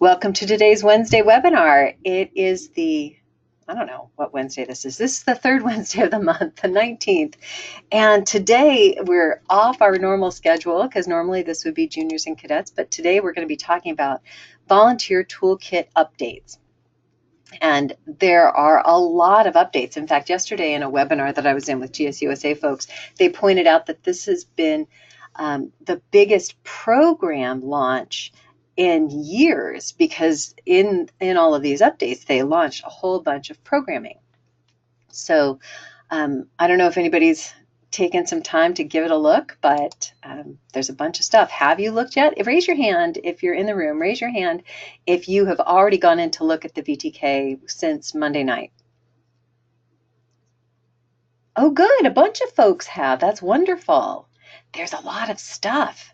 Welcome to today's Wednesday webinar. It is I don't know what Wednesday this is. This is the third Wednesday of the month, the 19th. And today we're off our normal schedule because normally this would be juniors and cadets, but today we're going to be talking about Volunteer Toolkit updates. And there are a lot of updates. In fact, yesterday in a webinar that I was in with GSUSA folks, they pointed out that this has been the biggest program launch in years, because in all of these updates, they launched a whole bunch of programming. So I don't know if anybody's taken some time to give it a look, but there's a bunch of stuff. Have you looked yet? Raise your hand if you're in the room. Raise your hand if you have already gone in to look at the VTK since Monday night. Oh, good. A bunch of folks have. That's wonderful. There's a lot of stuff.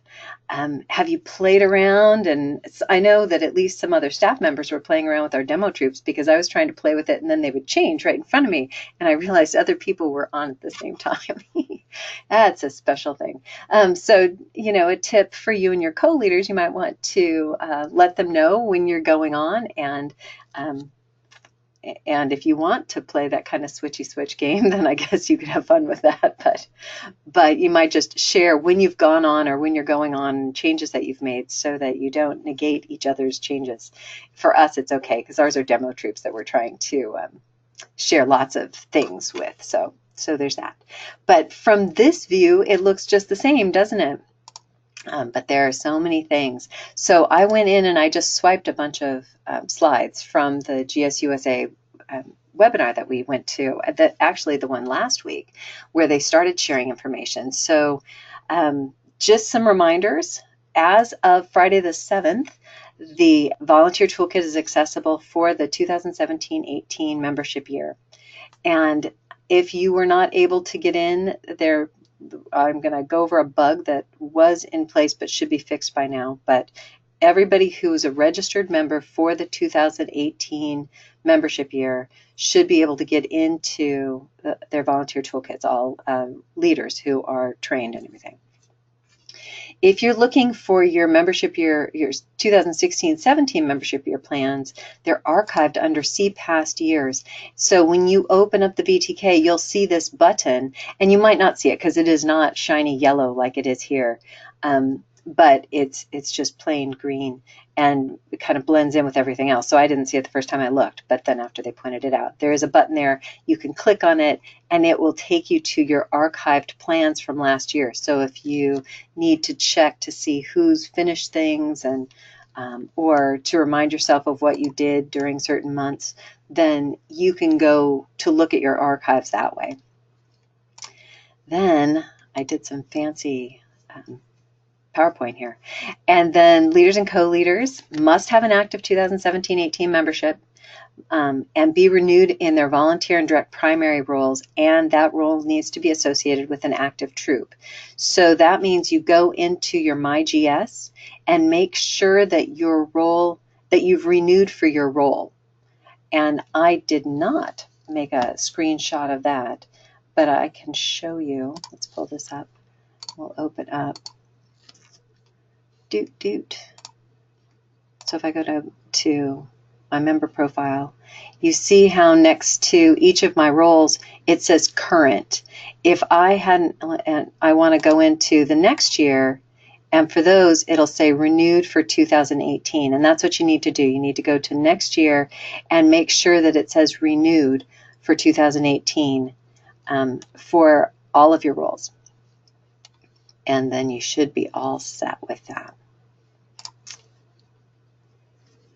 Have you played around? And I know that at least some other staff members were playing around with our demo troops, because I was trying to play with it and then they would change right in front of me. And I realized other people were on at the same time. That's a special thing. So, a tip for you and your co-leaders, you might want to let them know when you're going on, and if you want to play that kind of switchy switch game, then I guess you could have fun with that. But you might just share when you've gone on or when you're going on, changes that you've made, so that you don't negate each other's changes. For us, it's okay because ours are demo troops that we're trying to share lots of things with. So there's that. But from this view, it looks just the same, doesn't it? But there are so many things. So I went in and I just swiped a bunch of slides from the GSUSA webinar that we went to, actually the one last week, where they started sharing information. So just some reminders. As of Friday the 7th, the Volunteer Toolkit is accessible for the 2017-18 membership year. And if you were not able to get in there, I'm going to go over a bug that was in place but should be fixed by now. But everybody who is a registered member for the 2018 membership year should be able to get into their volunteer toolkits, all leaders who are trained and everything. If you're looking for your membership year, your 2016-17 membership year plans, they're archived under See Past Years. So when you open up the VTK, you'll see this button, and you might not see it because it is not shiny yellow like it is here. But it's just plain green, and it kind of blends in with everything else. So I didn't see it the first time I looked, but then after they pointed it out, there is a button there. You can click on it, and it will take you to your archived plans from last year. So if you need to check to see who's finished things, and or to remind yourself of what you did during certain months, then you can go to look at your archives that way. Then I did some fancy PowerPoint here. And then leaders and co-leaders must have an active 2017-18 membership and be renewed in their volunteer and direct primary roles, and that role needs to be associated with an active troop. So that means you go into your MyGS and make sure that your role, that you've renewed for your role. And I did not make a screenshot of that, but I can show you. Let's pull this up. We'll open up. So if I go to my member profile, you see how next to each of my roles it says current. If I hadn't, and I want to go into the next year, and for those it'll say renewed for 2018, and that's what you need to do. You need to go to next year and make sure that it says renewed for 2018 for all of your roles, and then you should be all set with that.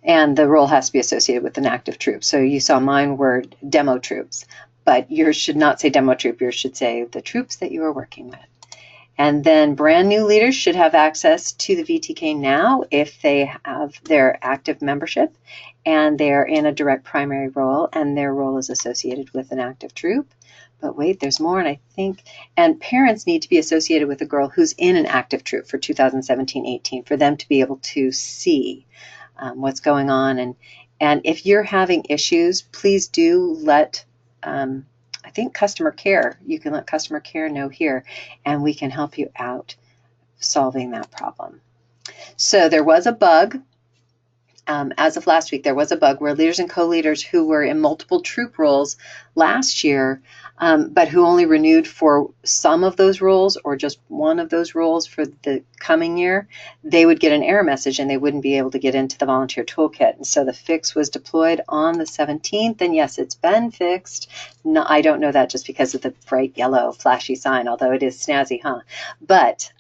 And the role has to be associated with an active troop. So you saw mine were demo troops, but yours should not say demo troop. Yours should say the troops that you are working with. And then brand new leaders should have access to the VTK now if they have their active membership and they're in a direct primary role and their role is associated with an active troop. But wait, there's more, and parents need to be associated with a girl who's in an active troop for 2017-18 for them to be able to see what's going on. And if you're having issues, please do let, I think customer care, you can let customer care know here, and we can help you out solving that problem. So there was a bug as of last week, there was a bug where leaders and co-leaders who were in multiple troop roles last year, but who only renewed for some of those roles or just one of those roles for the coming year, they would get an error message and they wouldn't be able to get into the Volunteer Toolkit. And so the fix was deployed on the 17th, and yes, it's been fixed. No, I don't know that just because of the bright yellow flashy sign, although it is snazzy, huh? But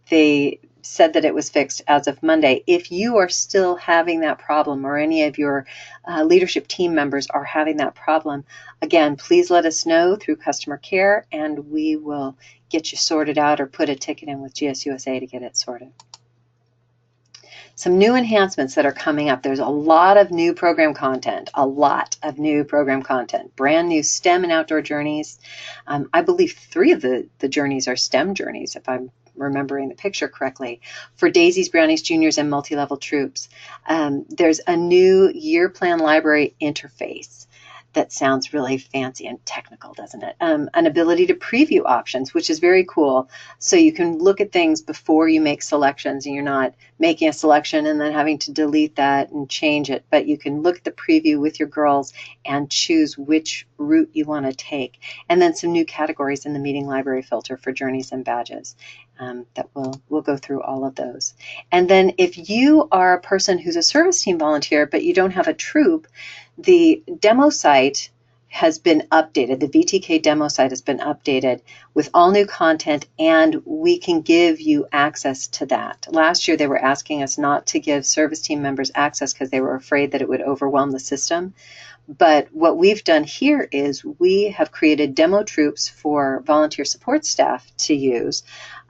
they said that it was fixed as of Monday. If you are still having that problem, or any of your leadership team members are having that problem, again, please let us know through customer care, and we will get you sorted out or put a ticket in with GSUSA to get it sorted. Some new enhancements that are coming up. There's a lot of new program content, brand new STEM and outdoor journeys. I believe 3 of the journeys are STEM journeys, if I'm remembering the picture correctly, for daisies, brownies, juniors, and multi-level troops. There's a new year plan library interface. That sounds really fancy and technical, doesn't it? An ability to preview options, which is very cool. So you can look at things before you make selections, and you're not making a selection and then having to delete that and change it. But you can look at the preview with your girls and choose which route you want to take. And then some new categories in the meeting library filter for journeys and badges. That we'll go through all of those. And then if you are a person who's a service team volunteer, but you don't have a troop, the demo site has been updated. The VTK demo site has been updated with all new content, and we can give you access to that. Last year, they were asking us not to give service team members access because they were afraid that it would overwhelm the system. But what we've done here is we have created demo troops for volunteer support staff to use.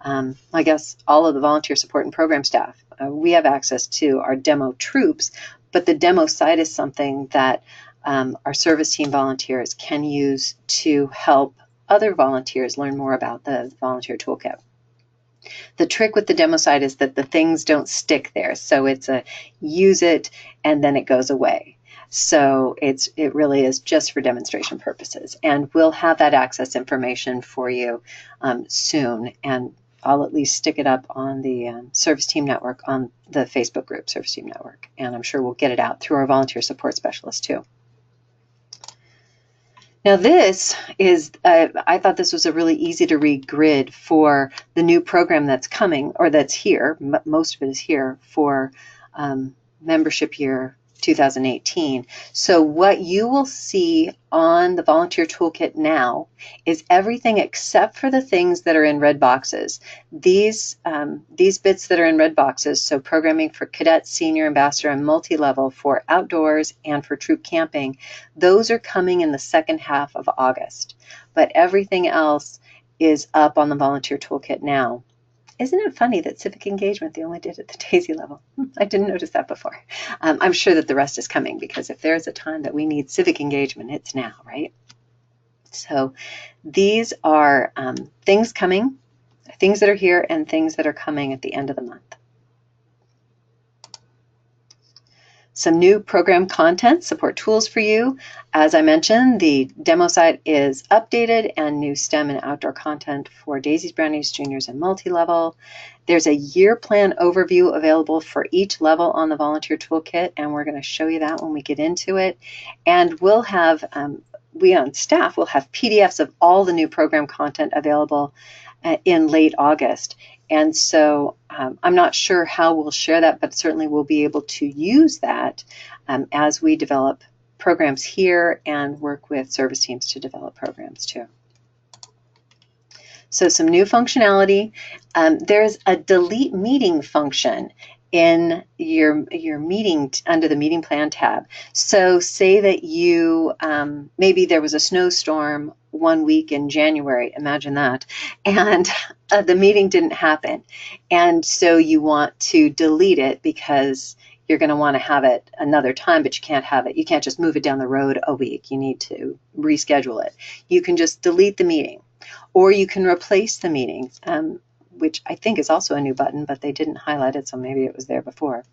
I guess all of the volunteer support and program staff, we have access to our demo troops, but the demo site is something that our service team volunteers can use to help other volunteers learn more about the Volunteer Toolkit. The trick with the demo site is that the things don't stick there. So it's a use it and then it goes away. So it really is just for demonstration purposes. And we'll have that access information for you soon. And I'll at least stick it up on the Service Team Network, on the Facebook group, Service Team Network. And I'm sure we'll get it out through our volunteer support specialist too. Now this is, I thought this was a really easy to read grid for the new program that's coming, or that's here. Most of it is here for membership year 2018. So what you will see on the Volunteer Toolkit now is everything except for the things that are in red boxes. These bits that are in red boxes, so programming for cadet, senior, ambassador, and multi-level for outdoors and for troop camping, those are coming in the second half of August. But everything else is up on the Volunteer Toolkit now. Isn't it funny that civic engagement, they only did at the DAISY level? I didn't notice that before. I'm sure that the rest is coming, because if there's a time that we need civic engagement, it's now, right? So these are things coming, things that are here, and things that are coming at the end of the month. Some new program content, support tools for you. As I mentioned, the demo site is updated, and new STEM and outdoor content for daisies, brownies, juniors, and multi-level. There's a year plan overview available for each level on the Volunteer Toolkit, and we're going to show you that when we get into it. And we'll have, we on staff will have PDFs of all the new program content available in late August. And so I'm not sure how we'll share that, but certainly we'll be able to use that as we develop programs here and work with service teams to develop programs too. So some new functionality. There's a delete meeting function in your meeting under the meeting plan tab. So say that you, maybe there was a snowstorm one week in January, imagine that, and the meeting didn't happen. And so you want to delete it because you're going to want to have it another time, but you can't have it. You can't just move it down the road a week. You need to reschedule it. You can just delete the meeting, or you can replace the meeting, which I think is also a new button, but they didn't highlight it, so maybe it was there before.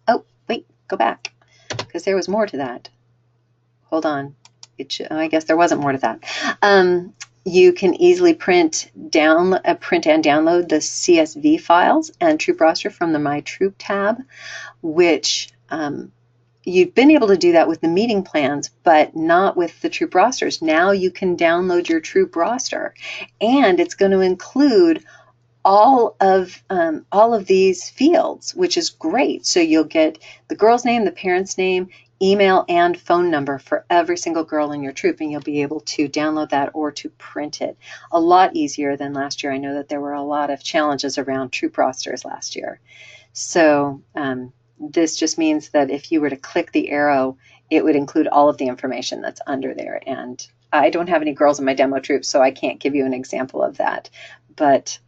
Oh, wait, go back, because there was more to that. Hold on. I guess there wasn't more to that. You can easily print and download the CSV files and troop roster from the My Troop tab, which you've been able to do that with the meeting plans, but not with the troop rosters. Now you can download your troop roster, and it's going to include all of these fields, which is great. So you'll get the girl's name, the parent's name, email, and phone number for every single girl in your troop, and you'll be able to download that or to print it. A lot easier than last year. I know that there were a lot of challenges around troop rosters last year. So this just means that if you were to click the arrow, it would include all of the information that's under there. And I don't have any girls in my demo troop, so I can't give you an example of that. But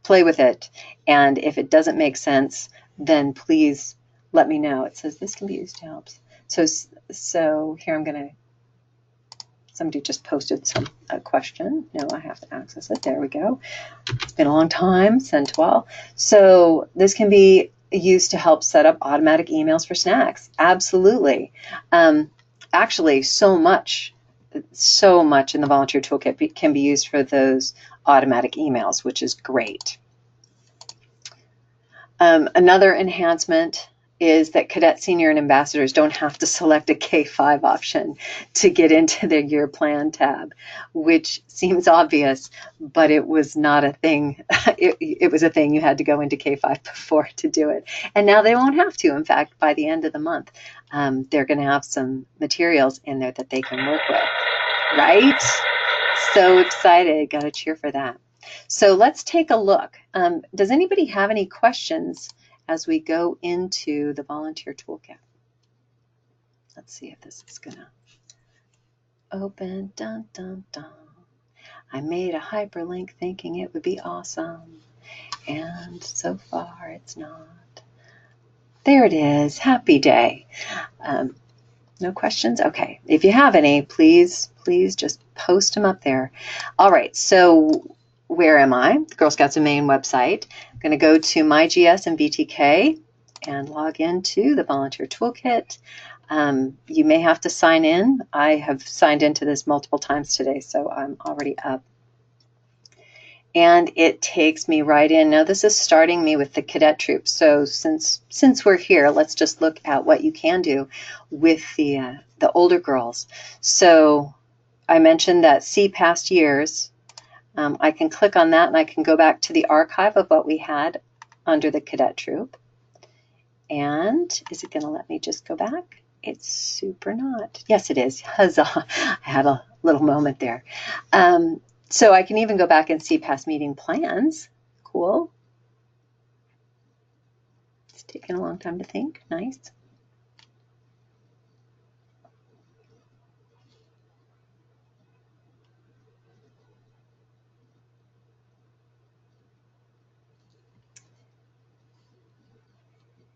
play with it, and if it doesn't make sense, then please let me know. It says this can be used to help. So here I'm going to, somebody just posted a question. No, I have to access it. There we go. It's been a long time. Send to all. So this can be used to help set up automatic emails for snacks. Absolutely. Actually, so much in the Volunteer Toolkit can be used for those automatic emails, which is great. Another enhancement is that cadet senior and ambassadors don't have to select a K5 option to get into their year plan tab, which seems obvious, but it was not a thing. It was a thing. You had to go into K5 before to do it. And now they won't have to. In fact, by the end of the month, they're going to have some materials in there that they can work with. Right? So excited. Got to cheer for that. So let's take a look. Does anybody have any questions as we go into the Volunteer Toolkit? Let's see if this is going to open. Dun, dun, dun. I made a hyperlink thinking it would be awesome, and so far it's not. There it is. Happy day. No questions? Okay. If you have any, please just post them up there. All right. So where am I? The Girl Scouts of Maine website. I'm going to go to MyGS and VTK and log into the Volunteer Toolkit. You may have to sign in. I have signed into this multiple times today, so I'm already up. And it takes me right in. Now this is starting me with the cadet troop. So since we're here, let's just look at what you can do with the older girls. So I mentioned that see past years. I can click on that and I can go back to the archive of what we had under the cadet troop. And is it going to let me just go back? It's super not. Yes, it is. Huzzah. I had a little moment there. So I can even go back and see past meeting plans. Cool. It's taken a long time to think. Nice.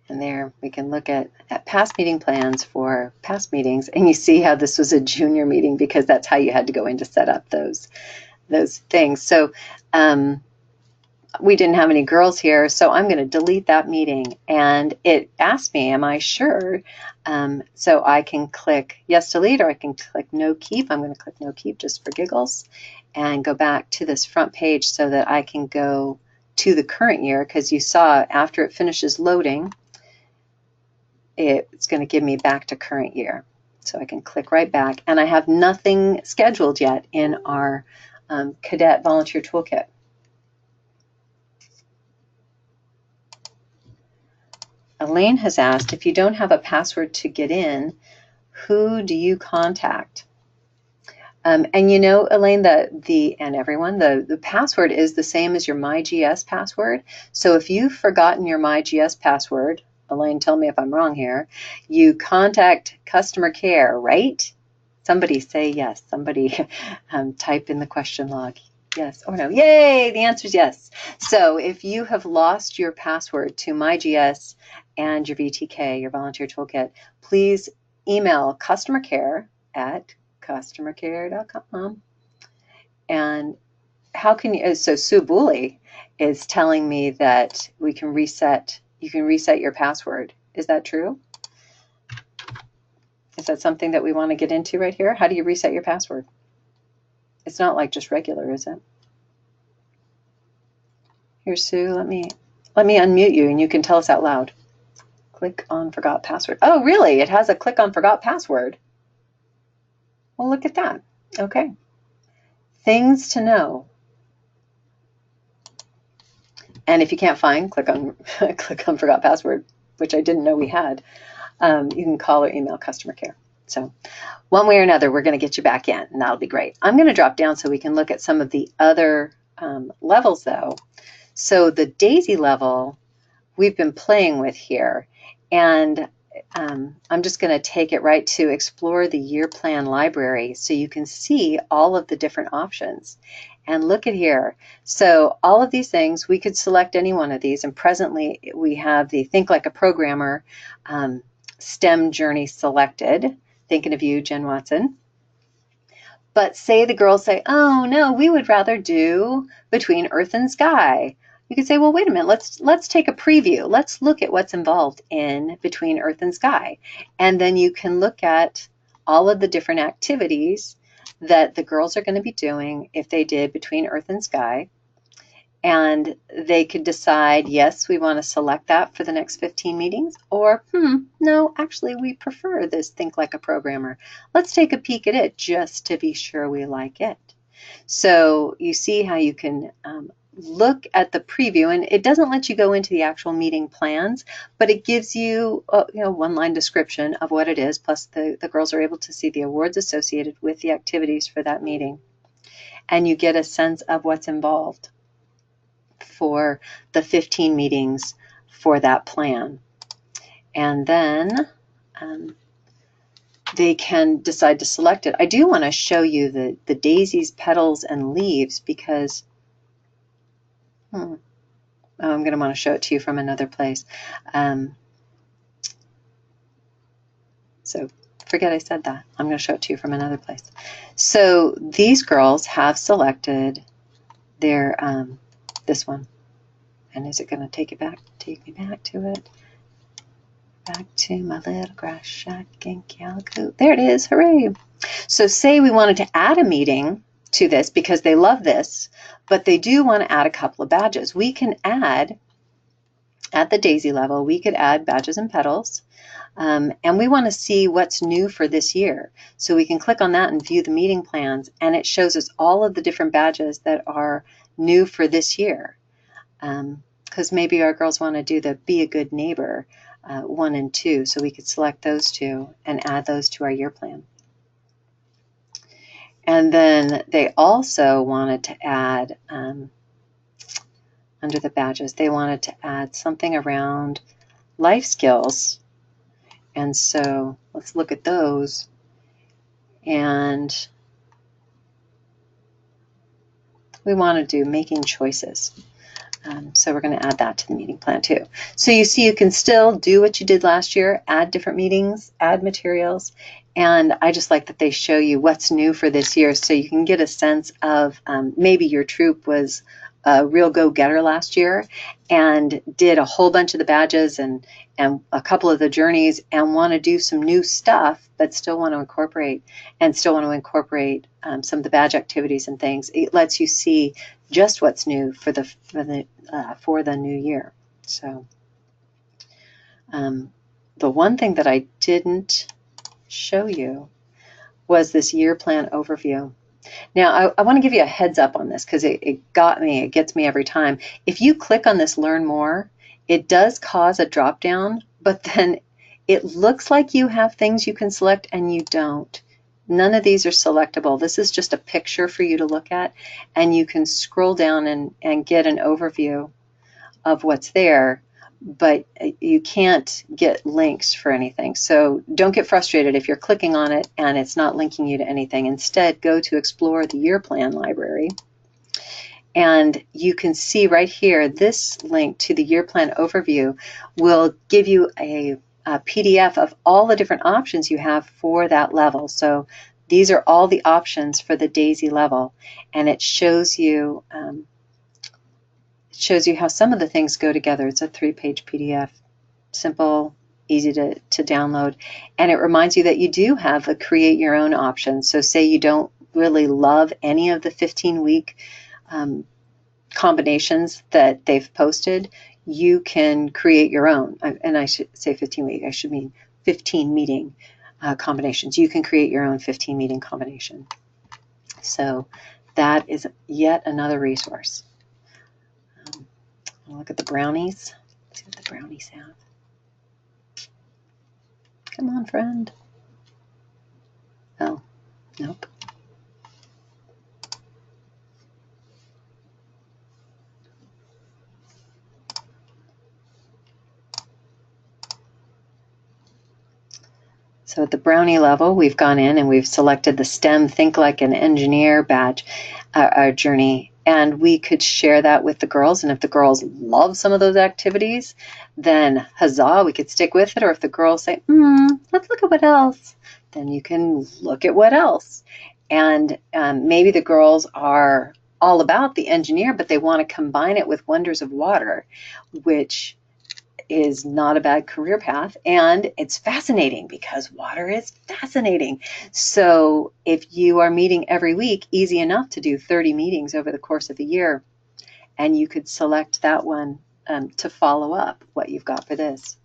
And there we can look at past meeting plans for past meetings, and you see how this was a junior meeting because that's how you had to go in to set up those things. So we didn't have any girls here, so I'm going to delete that meeting. And it asked me, am I sure? So I can click yes, delete, or I can click no keep. I'm going to click no keep just for giggles and go back to this front page so that I can go to the current year, because you saw after it finishes loading, it's going to give me back to current year. So I can click right back, and I have nothing scheduled yet in our Cadet Volunteer Toolkit. Elaine has asked, if you don't have a password to get in, who do you contact? And you know, Elaine, and everyone, the password is the same as your MyGS password. So if you've forgotten your MyGS password, Elaine, tell me if I'm wrong here, you contact customer care, right? Somebody say yes. Somebody type in the question log. Yes or no. Yay, the answer is yes. So if you have lost your password to MyGS and your VTK, your Volunteer Toolkit, please email customer care at customercare.com. And how can you, so Sue Booley is telling me that you can reset your password. Is that true? Is that something that we want to get into right here? How do you reset your password? It's not like just regular, is it? Here, Sue, let me unmute you and you can tell us out loud. Click on forgot password. Oh, really? It has a click on forgot password. Well, look at that. Okay. Things to know. And if you can't find, click on forgot password, which I didn't know we had. You can call or email customer care. So one way or another, we're going to get you back in, and that'll be great. I'm going to drop down so we can look at some of the other levels, though. So the DAISY level we've been playing with here, and I'm just going to take it right to explore the year plan library so you can see all of the different options. And look at here. So all of these things, we could select any one of these, and presently we have the Think Like a Programmer STEM journey selected. Thinking of you, Jen Watson. But say the girls say, oh no, we would rather do Between Earth and Sky. You could say, well, wait a minute, let's take a preview. Let's look at what's involved in Between Earth and Sky. And then you can look at all of the different activities that the girls are going to be doing if they did Between Earth and Sky. And they could decide, yes, we want to select that for the next 15 meetings, or no, actually, we prefer this Think Like a Programmer. Let's take a peek at it just to be sure we like it. So you see how you can look at the preview, and it doesn't let you go into the actual meeting plans, but it gives you a one-line description of what it is, plus the girls are able to see the awards associated with the activities for that meeting. And you get a sense of what's involved for the 15 meetings for that plan. And then they can decide to select it. I do want to show you the daisies, petals, and leaves because I'm going to want to show it to you from another place. So forget I said that. I'm going to show it to you from another place. So these girls have selected their this one. And is it going to take me back to it? Back to my little grass shack in Calico. There it is. Hooray. So say we wanted to add a meeting to this because they love this, but they do want to add a couple of badges. We can add, at the DAISY level, we could add badges and petals. And we want to see what's new for this year. So we can click on that and view the meeting plans, and it shows us all of the different badges that are new for this year. Because maybe our girls want to do the Be a Good Neighbor 1 and 2, so we could select those two and add those to our year plan. And then they also wanted to add, under the badges, they wanted to add something around life skills. And so let's look at those. And we want to do making choices. So we're going to add that to the meeting plan too. So you see, you can still do what you did last year, add different meetings, add materials, and I just like that they show you what's new for this year so you can get a sense of maybe your troop was a real go-getter last year and did a whole bunch of the badges and a couple of the journeys and want to do some new stuff, but still want to incorporate some of the badge activities and things. It lets you see just what's new for the new year. So the one thing that I didn't show you was this year plan overview. Now I want to give you a heads up on this because it gets me every time. If you click on this Learn More, it does cause a drop down, but then it looks like you have things you can select and you don't. None of these are selectable. This is just a picture for you to look at, and you can scroll down and get an overview of what's there, but you can't get links for anything. So don't get frustrated if you're clicking on it and it's not linking you to anything. Instead, go to Explore the Year Plan library, and you can see right here, this link to the Year Plan overview will give you a PDF of all the different options you have for that level. So these are all the options for the DAISY level, and it shows you how some of the things go together. It's a 3-page PDF, simple, easy to download, and it reminds you that you do have a create your own option. So say you don't really love any of the 15-week combinations that they've posted, you can create your own. And I should say 15-week, I should mean 15 meeting combinations. You can create your own 15 meeting combination. So that is yet another resource. I'll look at the brownies. Let's see what the brownies have. Come on, friend. Oh, nope. So at the brownie level, we've gone in and we've selected the STEM Think Like an Engineer badge, our journey, and we could share that with the girls. And if the girls love some of those activities, then huzzah, we could stick with it. Or if the girls say, let's look at what else, then you can look at what else. And maybe the girls are all about the engineer, but they want to combine it with Wonders of Water, which is not a bad career path, and it's fascinating because water is fascinating. So if you are meeting every week, easy enough to do 30 meetings over the course of the year, and you could select that one to follow up what you've got for this.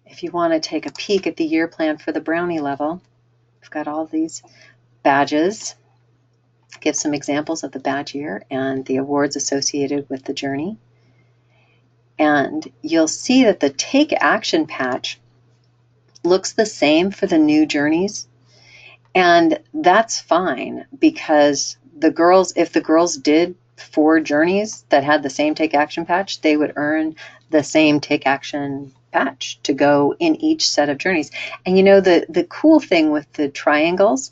If you want to take a peek at the year plan for the brownie level, we've got all these badges. Give some examples of the badge year and the awards associated with the journey. And you'll see that the Take Action patch looks the same for the new journeys. And that's fine, because the girls, if the girls did 4 journeys that had the same Take Action patch, they would earn the same Take Action patch to go in each set of journeys. And you know, the cool thing with the triangles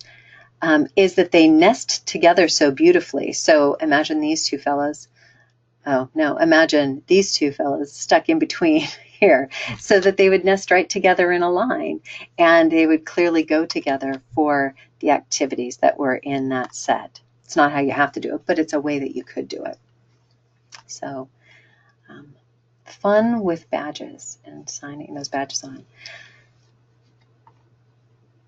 is that they nest together so beautifully. So imagine these two fellas. Oh, no, imagine these two fellas stuck in between here, so that they would nest right together in a line, and they would clearly go together for the activities that were in that set. It's not how you have to do it, but it's a way that you could do it. So fun with badges and signing those badges on.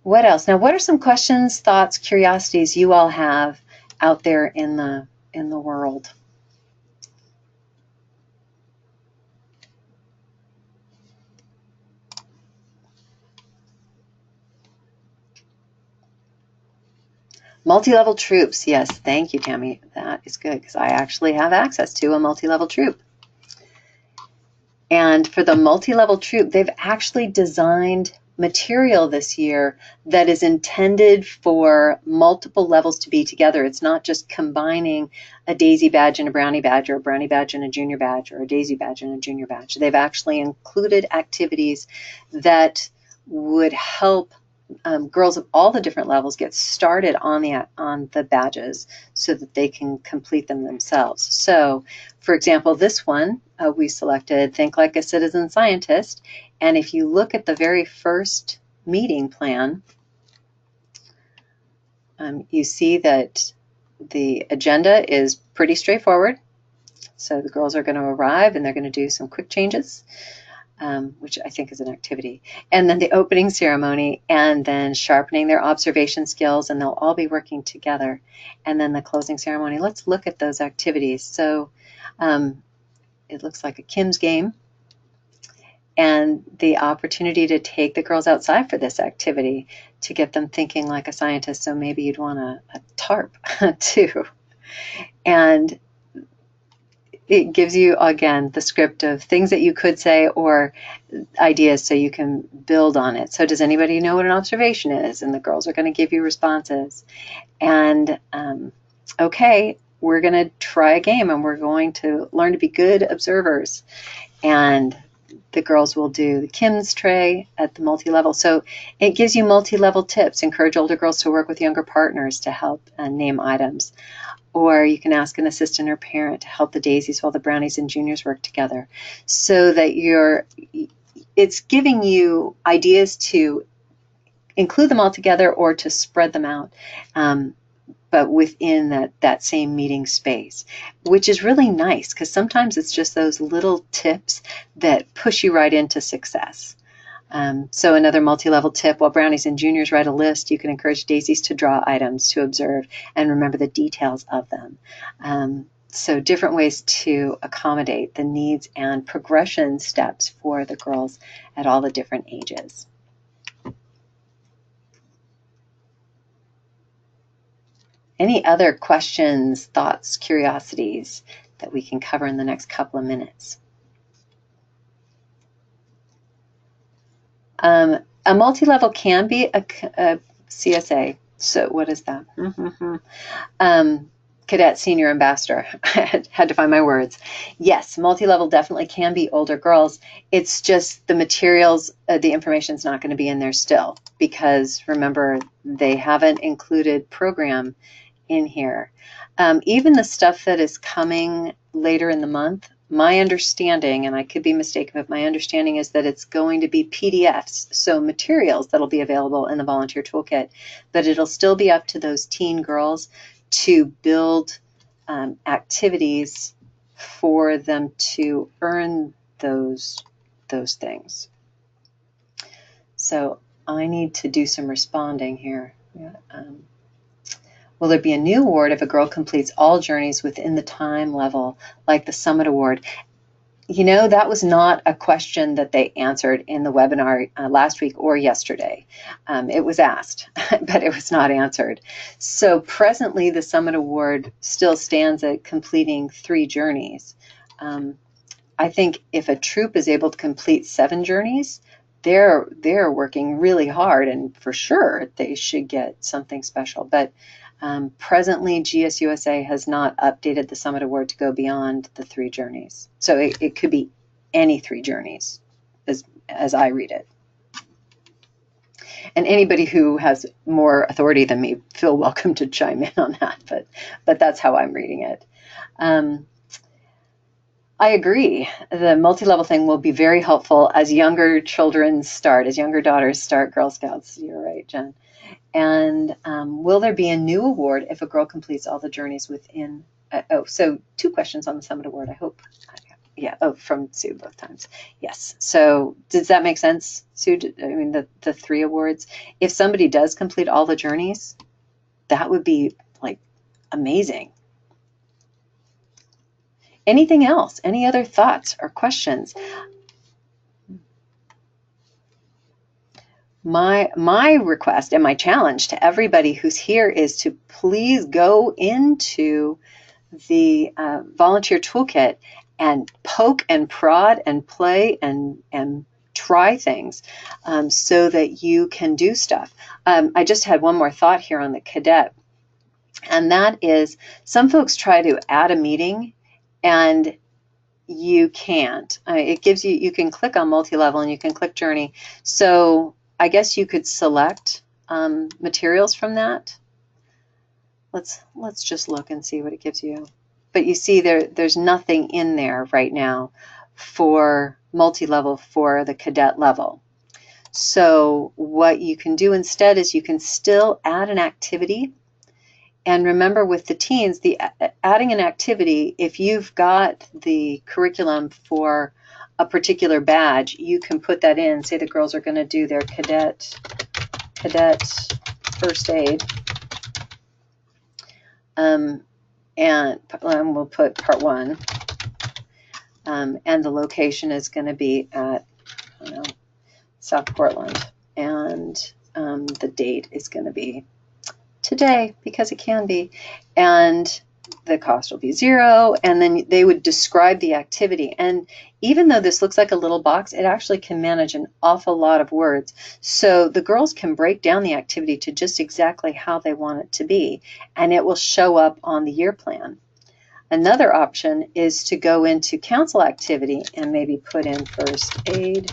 What else? Now, what are some questions, thoughts, curiosities you all have out there in the world? Multi-level troops. Yes, thank you, Tammy. That is good, because I actually have access to a multi-level troop. And for the multi-level troop, they've actually designed material this year that is intended for multiple levels to be together. It's not just combining a daisy badge and a brownie badge, or a brownie badge and a junior badge, or a daisy badge and a junior badge. They've actually included activities that would help girls of all the different levels get started on the badges so that they can complete them themselves. So, for example, this one we selected Think Like a Citizen Scientist, and if you look at the very first meeting plan, you see that the agenda is pretty straightforward. So the girls are going to arrive and they're going to do some quick changes, which I think is an activity. And then the opening ceremony, and then sharpening their observation skills, and they'll all be working together. And then the closing ceremony. Let's look at those activities. So it looks like a Kim's game, and the opportunity to take the girls outside for this activity to get them thinking like a scientist. So maybe you'd want a tarp too. And it gives you, again, the script of things that you could say or ideas so you can build on it. So does anybody know what an observation is? And the girls are going to give you responses. And okay, we're going to try a game, and we're going to learn to be good observers. And the girls will do the Kim's tray at the multi-level. So it gives you multi-level tips. Encourage older girls to work with younger partners to help name items. Or you can ask an assistant or parent to help the daisies while the brownies and juniors work together. So that it's giving you ideas to include them all together or to spread them out, but within that same meeting space, which is really nice, because sometimes it's just those little tips that push you right into success. So another multi-level tip, while brownies and juniors write a list, you can encourage daisies to draw items to observe and remember the details of them. So different ways to accommodate the needs and progression steps for the girls at all the different ages. Any other questions, thoughts, curiosities that we can cover in the next couple of minutes? A multi-level can be a CSA. So what is that? Cadet Senior Ambassador. I had to find my words. Yes, multi-level definitely can be older girls. It's just the materials, the information's not going to be in there still, because remember, they haven't included program in here. Even the stuff that is coming later in the month, my understanding, and I could be mistaken, but my understanding is that it's going to be PDFs, so materials that'll be available in the Volunteer Toolkit, but it'll still be up to those teen girls to build activities for them to earn those things. So I need to do some responding here. Yeah, will there be a new award if a girl completes all journeys within the time level, like the Summit Award? You know, that was not a question that they answered in the webinar last week or yesterday. It was asked, but it was not answered. So presently, the Summit Award still stands at completing 3 journeys. I think if a troop is able to complete 7 journeys, they're working really hard, and for sure they should get something special. But presently, GSUSA has not updated the Summit Award to go beyond the 3 journeys. So it could be any 3 journeys as I read it. And anybody who has more authority than me, feel welcome to chime in on that, but that's how I'm reading it. I agree. The multi-level thing will be very helpful as younger children start, as younger daughters start Girl Scouts. You're right, Jen. And will there be a new award if a girl completes all the journeys within? So 2 questions on the Summit Award, I hope. Yeah, from Sue both times. Yes. So does that make sense, Sue? I mean, the 3 awards. If somebody does complete all the journeys, that would be like amazing. Anything else? Any other thoughts or questions? My request and my challenge to everybody who's here is to please go into the Volunteer Toolkit and poke and prod and play and try things so that you can do stuff. I just had one more thought here on the cadet, and that is some folks try to add a meeting and you can't. It gives you, you can click on multi-level and you can click journey. So I guess you could select materials from that. Let's just look and see what it gives you. But you see there's nothing in there right now for multi-level for the cadet level. So what you can do instead is you can still add an activity. And remember, with the teens, the adding an activity, if you've got the curriculum for a particular badge, you can put that in. Say the girls are going to do their cadet first aid. And we'll put part 1. And the location is going to be at South Portland. And the date is going to be today, because it can be, and the cost will be 0, and then they would describe the activity. And even though this looks like a little box, it actually can manage an awful lot of words. So the girls can break down the activity to just exactly how they want it to be, and it will show up on the year plan. Another option is to go into council activity and maybe put in first aid.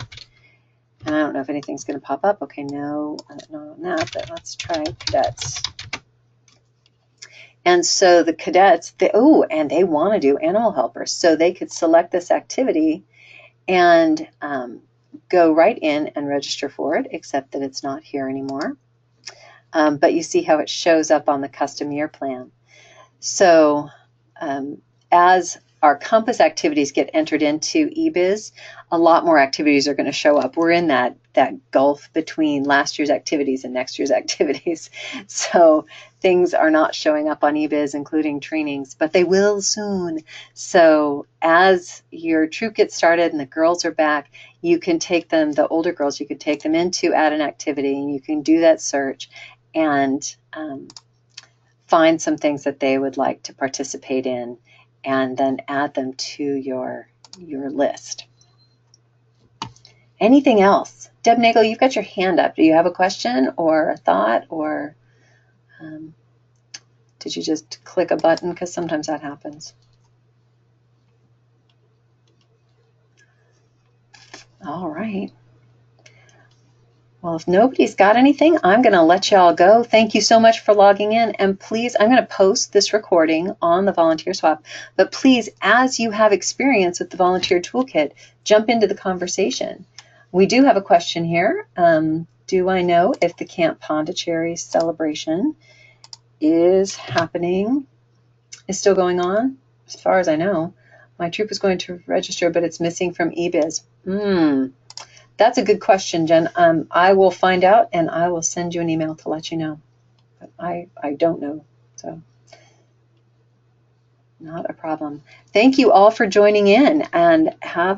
And I don't know if anything's going to pop up. Okay, no, not on that, but let's try cadets. And so the cadets, and they want to do animal helpers. So they could select this activity and go right in and register for it, except that it's not here anymore. But you see how it shows up on the custom year plan. So as our Compass activities get entered into eBiz, a lot more activities are going to show up. We're in that gulf between last year's activities and next year's activities. So things are not showing up on eBiz, including trainings, but they will soon. So as your troop gets started and the girls are back, you can take them, the older girls, you can take them into add an activity, and you can do that search and find some things that they would like to participate in, and then add them to your list. Anything else? Deb Nagel, you've got your hand up. Do you have a question or a thought, or did you just click a button? Because sometimes that happens. All right. Well, if nobody's got anything, I'm going to let y'all go. Thank you so much for logging in. And please, I'm going to post this recording on the Volunteer Swap. But please, as you have experience with the Volunteer Toolkit, jump into the conversation. We do have a question here. Do I know if the Camp Pondicherry celebration is still going on? As far as I know. My troop is going to register, but it's missing from eBiz. That's a good question, Jen. I will find out, and I will send you an email to let you know. But I don't know, so not a problem. Thank you all for joining in, and have a